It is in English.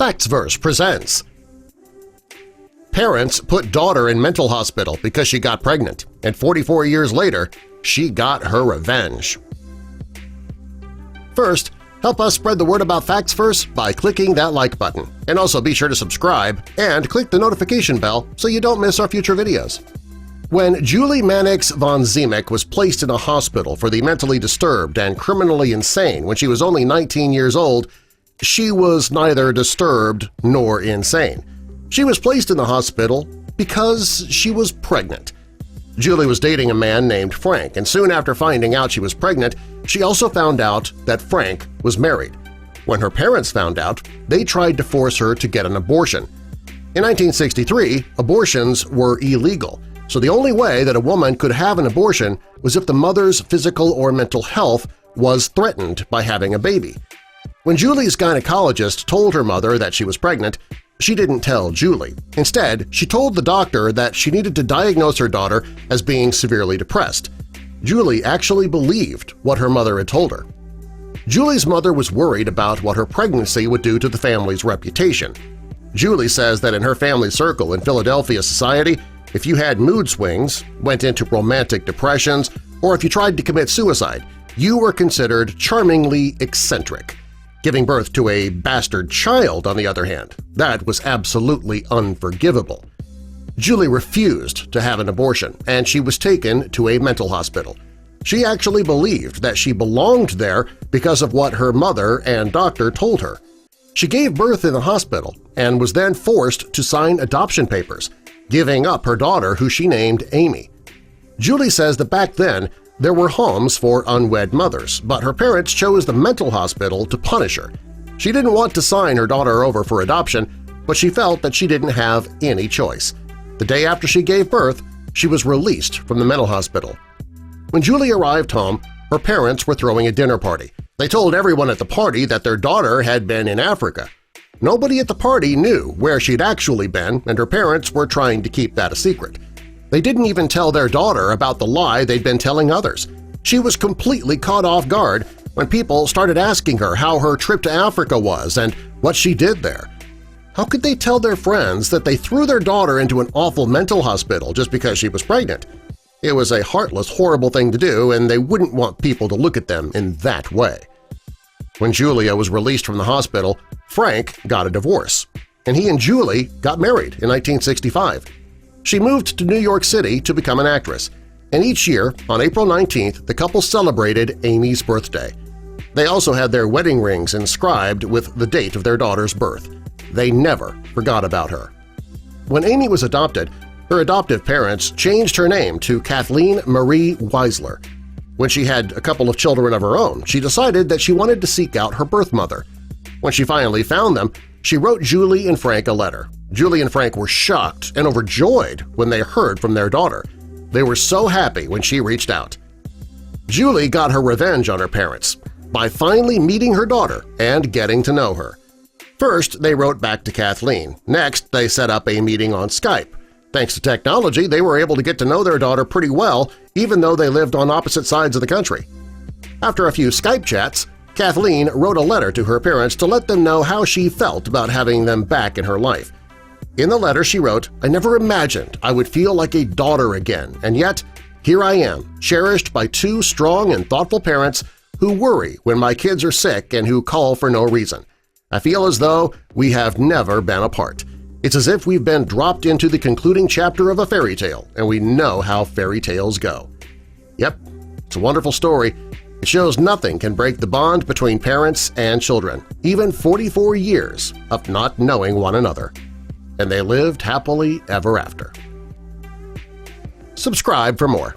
Factsverse presents Parents put daughter in mental hospital because she got pregnant, and 44 years later, she got her revenge. First, help us spread the word about Factsverse by clicking that like button, and also be sure to subscribe and click the notification bell so you don't miss our future videos. When Julie Mannix von Ziemek was placed in a hospital for the mentally disturbed and criminally insane when she was only 19 years old, she was neither disturbed nor insane. She was placed in the hospital because she was pregnant. Julie was dating a man named Frank, and soon after finding out she was pregnant, she also found out that Frank was married. When her parents found out, they tried to force her to get an abortion. In 1963, abortions were illegal, so the only way that a woman could have an abortion was if the mother's physical or mental health was threatened by having a baby. When Julie's gynecologist told her mother that she was pregnant, she didn't tell Julie. Instead, she told the doctor that she needed to diagnose her daughter as being severely depressed. Julie actually believed what her mother had told her. Julie's mother was worried about what her pregnancy would do to the family's reputation. Julie says that in her family circle in Philadelphia society, if you had mood swings, went into romantic depressions, or if you tried to commit suicide, you were considered charmingly eccentric. Giving birth to a bastard child, on the other hand, that was absolutely unforgivable. Julie refused to have an abortion, and she was taken to a mental hospital. She actually believed that she belonged there because of what her mother and doctor told her. She gave birth in the hospital and was then forced to sign adoption papers, giving up her daughter who she named Amy. Julie says that back then there were homes for unwed mothers, but her parents chose the mental hospital to punish her. She didn't want to sign her daughter over for adoption, but she felt that she didn't have any choice. The day after she gave birth, she was released from the mental hospital. When Julie arrived home, her parents were throwing a dinner party. They told everyone at the party that their daughter had been in Africa. Nobody at the party knew where she'd actually been, and her parents were trying to keep that a secret. They didn't even tell their daughter about the lie they'd been telling others. She was completely caught off guard when people started asking her how her trip to Africa was and what she did there. How could they tell their friends that they threw their daughter into an awful mental hospital just because she was pregnant? It was a heartless, horrible thing to do, and they wouldn't want people to look at them in that way. When Julia was released from the hospital, Frank got a divorce, and he and Julie got married in 1965. She moved to New York City to become an actress, and each year, on April 19th, the couple celebrated Amy's birthday. They also had their wedding rings inscribed with the date of their daughter's birth. They never forgot about her. When Amy was adopted, her adoptive parents changed her name to Kathleen Marie Wisler. When she had a couple of children of her own, she decided that she wanted to seek out her birth mother. When she finally found them, she wrote Julie and Frank a letter. Julie and Frank were shocked and overjoyed when they heard from their daughter. They were so happy when she reached out. Julie got her revenge on her parents by finally meeting her daughter and getting to know her. First, they wrote back to Kathleen. Next, they set up a meeting on Skype. Thanks to technology, they were able to get to know their daughter pretty well, even though they lived on opposite sides of the country. After a few Skype chats, Kathleen wrote a letter to her parents to let them know how she felt about having them back in her life. In the letter she wrote, "I never imagined I would feel like a daughter again, and yet here I am, cherished by two strong and thoughtful parents who worry when my kids are sick and who call for no reason. I feel as though we have never been apart. It's as if we've been dropped into the concluding chapter of a fairy tale, and we know how fairy tales go." Yep, it's a wonderful story. It shows nothing can break the bond between parents and children, even 44 years of not knowing one another. And they lived happily ever after. Subscribe for more.